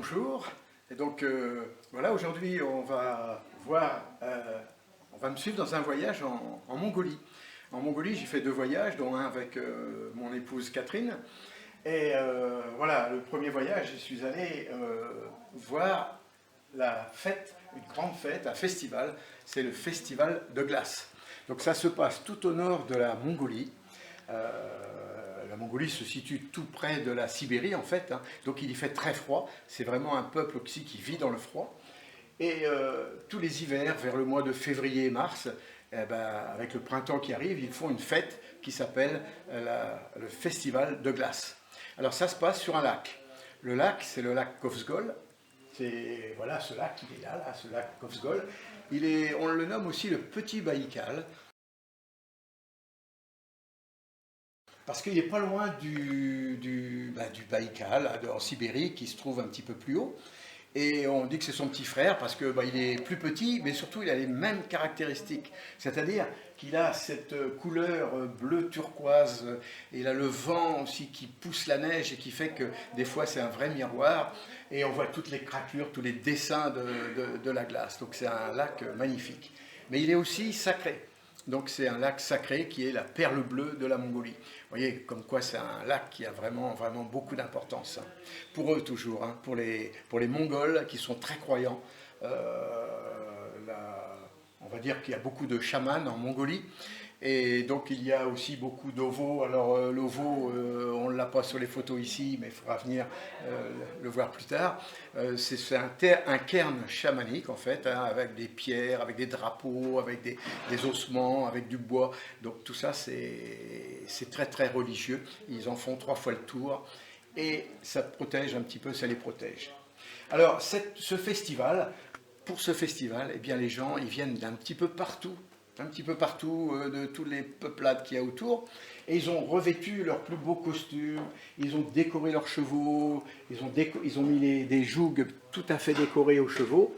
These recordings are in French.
bonjour. Et donc voilà, aujourd'hui on va me suivre dans un voyage en Mongolie. En Mongolie, j'ai fait 2 voyages, dont un avec mon épouse Catherine. Et voilà, le premier voyage, je suis allé voir la fête, une grande fête, un festival. C'est le festival de glace. Donc ça se passe tout au nord de la Mongolie. La Mongolie se situe tout près de la Sibérie en fait, hein. Donc il y fait très froid. C'est vraiment un peuple aussi qui vit dans le froid. Et tous les hivers, vers le mois de février et mars, eh ben, avec le printemps qui arrive, ils font une fête qui s'appelle le festival de glace. Alors ça se passe sur un lac. Le lac, c'est le lac Kovsgol. C'est voilà, ce lac, il est là, ce lac Kovsgol. On le nomme aussi le Petit Baïkal, parce qu'il n'est pas loin du Baïkal, en Sibérie, qui se trouve un petit peu plus haut. Et on dit que c'est son petit frère parce que il est plus petit, mais surtout il a les mêmes caractéristiques. C'est-à-dire qu'il a cette couleur bleu turquoise, et il a le vent aussi qui pousse la neige et qui fait que des fois c'est un vrai miroir. Et on voit toutes les craquelures, tous les dessins de la glace. Donc c'est un lac magnifique. Mais il est aussi sacré. Donc c'est un lac sacré qui est la perle bleue de la Mongolie. Vous voyez, comme quoi c'est un lac qui a vraiment, vraiment beaucoup d'importance. Hein. Pour eux toujours, hein, pour les Mongols qui sont très croyants. On va dire qu'il y a beaucoup de chamans en Mongolie. Et donc il y a aussi beaucoup d'ovo. Alors l'ovo, on ne l'a pas sur les photos ici, mais il faudra venir le voir plus tard. C'est un cairn chamanique en fait, hein, avec des pierres, avec des drapeaux, avec des ossements, avec du bois. Donc tout ça c'est très très religieux. Ils en font 3 fois le tour et ça protège un petit peu, ça les protège. Alors pour ce festival, eh bien, les gens ils viennent d'un petit peu partout de toutes les peuplades qu'il y a autour, et ils ont revêtu leurs plus beaux costumes, ils ont décoré leurs chevaux, ils ont mis des jougs tout à fait décorés aux chevaux,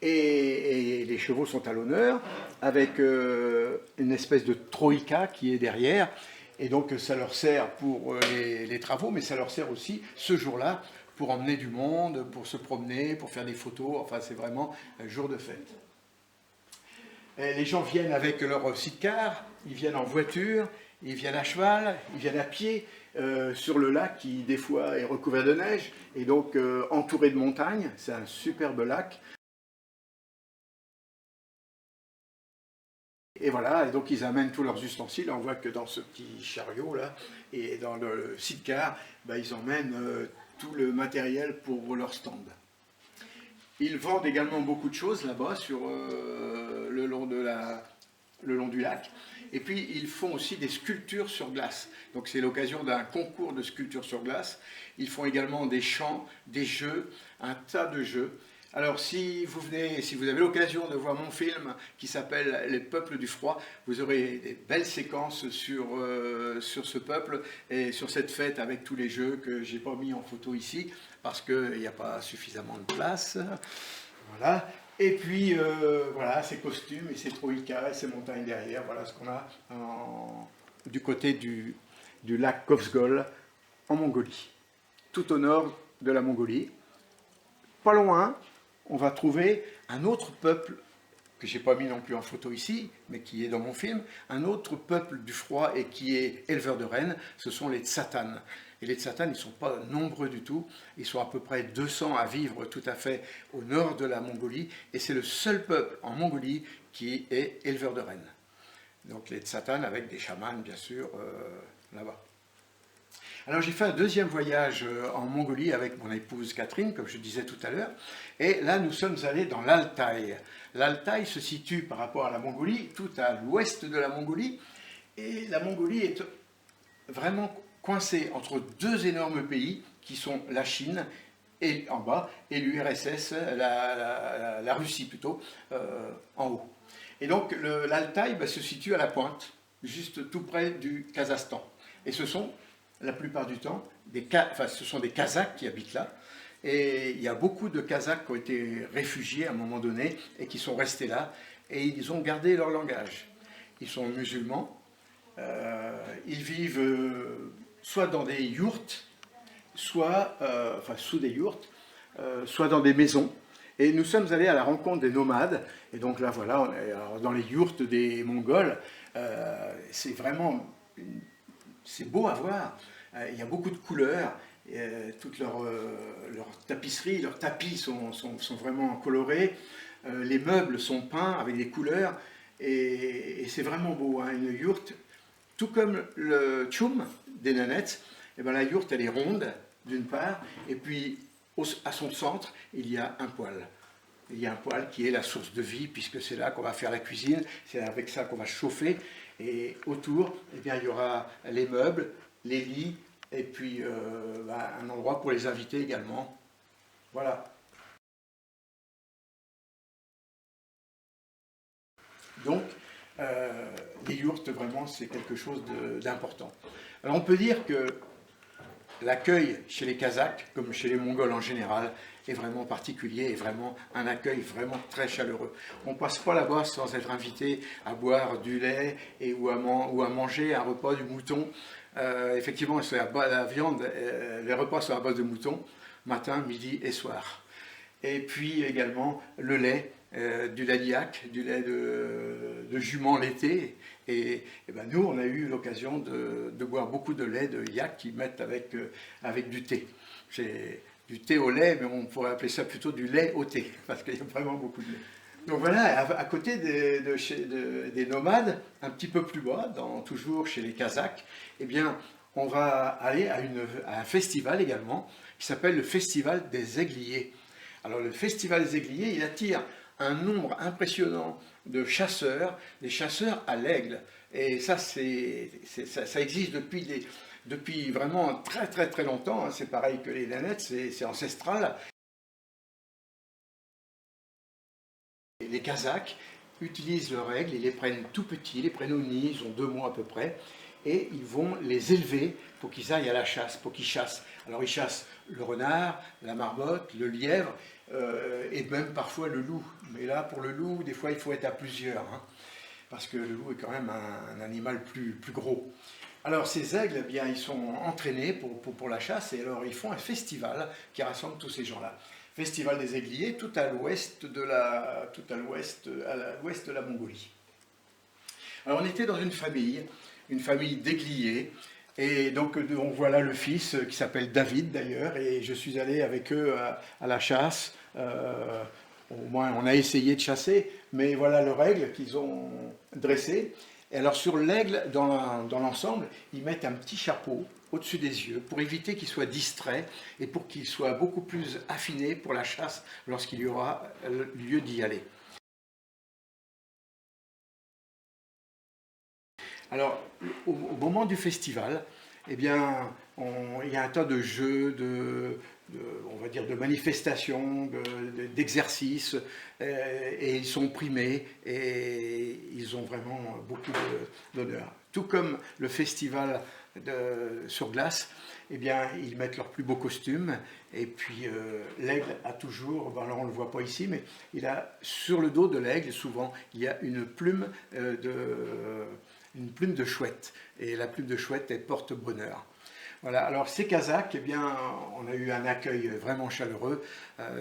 et les chevaux sont à l'honneur, avec une espèce de troïka qui est derrière, et donc ça leur sert pour les travaux, mais ça leur sert aussi ce jour-là pour emmener du monde, pour se promener, pour faire des photos, enfin c'est vraiment un jour de fête. Les gens viennent avec leur sidecar, ils viennent en voiture, ils viennent à cheval, ils viennent à pied sur le lac qui des fois est recouvert de neige et donc entouré de montagnes. C'est un superbe lac. Et voilà, et donc ils amènent tous leurs ustensiles. On voit que dans ce petit chariot là et dans le sidecar, ils emmènent tout le matériel pour leur stand. Ils vendent également beaucoup de choses là-bas le long du lac. Et puis ils font aussi des sculptures sur glace. Donc c'est l'occasion d'un concours de sculpture sur glace. Ils font également des chants, des jeux, un tas de jeux. Alors si vous avez l'occasion de voir mon film qui s'appelle Les peuples du froid, vous aurez des belles séquences sur ce peuple et sur cette fête avec tous les jeux que je n'ai pas mis en photo ici parce qu'il n'y a pas suffisamment de place. Voilà. Et puis voilà, ces costumes et ces troïkas et ces montagnes derrière, voilà ce qu'on a du côté du lac Kovsgol en Mongolie, tout au nord de la Mongolie. Pas loin, on va trouver un autre peuple que je n'ai pas mis non plus en photo ici, mais qui est dans mon film, un autre peuple du froid et qui est éleveur de rennes, ce sont les Tsatanes. Et les Tsatanes, ils ne sont pas nombreux du tout, ils sont à peu près 200 à vivre tout à fait au nord de la Mongolie, et c'est le seul peuple en Mongolie qui est éleveur de rennes. Donc les Tsatanes avec des chamans, bien sûr, là-bas. Alors j'ai fait un deuxième voyage en Mongolie avec mon épouse Catherine, comme je disais tout à l'heure, et là nous sommes allés dans l'Altaï. L'Altaï se situe par rapport à la Mongolie, tout à l'ouest de la Mongolie, et la Mongolie est vraiment coincée entre 2 énormes pays qui sont la Chine et, en bas et l'URSS, la Russie plutôt, en haut. Et donc l'Altaï se situe à la pointe, juste tout près du Kazakhstan. Et ce sont la plupart du temps, ce sont des Kazakhs qui habitent là. Et il y a beaucoup de Kazakhs qui ont été réfugiés à un moment donné et qui sont restés là. Et ils ont gardé leur langage. Ils sont musulmans. Ils vivent soit dans des yourtes, soit sous des yourtes, soit dans des maisons. Et nous sommes allés à la rencontre des nomades. Et donc là, voilà, on est dans les yourtes des Mongols. C'est vraiment, c'est beau à voir. Il y a beaucoup de couleurs. Toutes leurs tapisseries, leurs tapis sont vraiment colorés. Les meubles sont peints avec des couleurs. Et c'est vraiment beau, hein, une yourte. Tout comme le tchoum des nanettes, et ben la yourte elle est ronde d'une part, et puis à son centre il y a un poêle. Il y a un poêle qui est la source de vie, puisque c'est là qu'on va faire la cuisine, c'est avec ça qu'on va chauffer, et autour eh bien, il y aura les meubles, les lits, et puis un endroit pour les invités également. Voilà. Donc, les yourtes, vraiment, c'est quelque chose d'important. Alors, on peut dire que l'accueil chez les Kazakhs, comme chez les Mongols en général, est vraiment particulier et vraiment un accueil vraiment très chaleureux. On ne passe pas là-bas sans être invité à boire du lait ou à manger un repas du mouton. Effectivement, c'est la viande, les repas sont à base de mouton, matin, midi et soir. Et puis également le lait, du lait d'yak, du lait de jument laité. Et ben nous, on a eu l'occasion de boire beaucoup de lait de yak qu'ils mettent avec du thé. C'est du thé au lait, mais on pourrait appeler ça plutôt du lait au thé, parce qu'il y a vraiment beaucoup de lait. Donc voilà, à côté des nomades, un petit peu plus bas, toujours chez les Kazakhs, eh bien, on va aller à un festival également, qui s'appelle le Festival des Aigliers. Alors le Festival des Aigliers, il attire un nombre impressionnant de chasseurs, des chasseurs à l'aigle. Et ça, ça existe depuis vraiment très très très longtemps. C'est pareil que les nanettes, c'est ancestral. Et les Kazakhs utilisent leurs aigles, ils les prennent tout petits, ils les prennent au nid, ils ont 2 mois à peu près, et ils vont les élever pour qu'ils aillent à la chasse, pour qu'ils chassent. Alors ils chassent le renard, la marmotte, le lièvre, et même parfois le loup. Mais là, pour le loup, des fois, il faut être à plusieurs, hein, parce que le loup est quand même un animal plus gros. Alors ces aigles, eh bien, ils sont entraînés pour la chasse, et alors ils font un festival qui rassemble tous ces gens-là. Festival des Aigliers, tout à l'ouest de la Mongolie. Alors on était dans une famille d'aigliers, et donc on voit là le fils qui s'appelle David d'ailleurs, et je suis allé avec eux à la chasse. Au moins on a essayé de chasser, mais voilà leur aigle qu'ils ont dressé. Et alors sur l'aigle, dans l'ensemble, ils mettent un petit chapeau au-dessus des yeux pour éviter qu'il soit distrait et pour qu'il soit beaucoup plus affiné pour la chasse lorsqu'il y aura lieu d'y aller. Alors, au moment du festival, eh bien, il y a un tas de jeux, on va dire de manifestations, d'exercices, et ils sont primés et ils ont vraiment beaucoup d'honneur. Tout comme le festival sur glace, eh bien, ils mettent leurs plus beaux costumes, et puis l'aigle a toujours, ben là on ne le voit pas ici, mais il a sur le dos de l'aigle, souvent, il y a une plume de chouette, et la plume de chouette, elle porte bonheur. Voilà, alors ces Kazakhs, eh bien, on a eu un accueil vraiment chaleureux.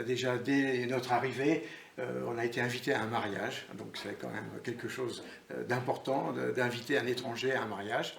Déjà dès notre arrivée, on a été invité à un mariage, donc c'est quand même quelque chose d'important d'inviter un étranger à un mariage.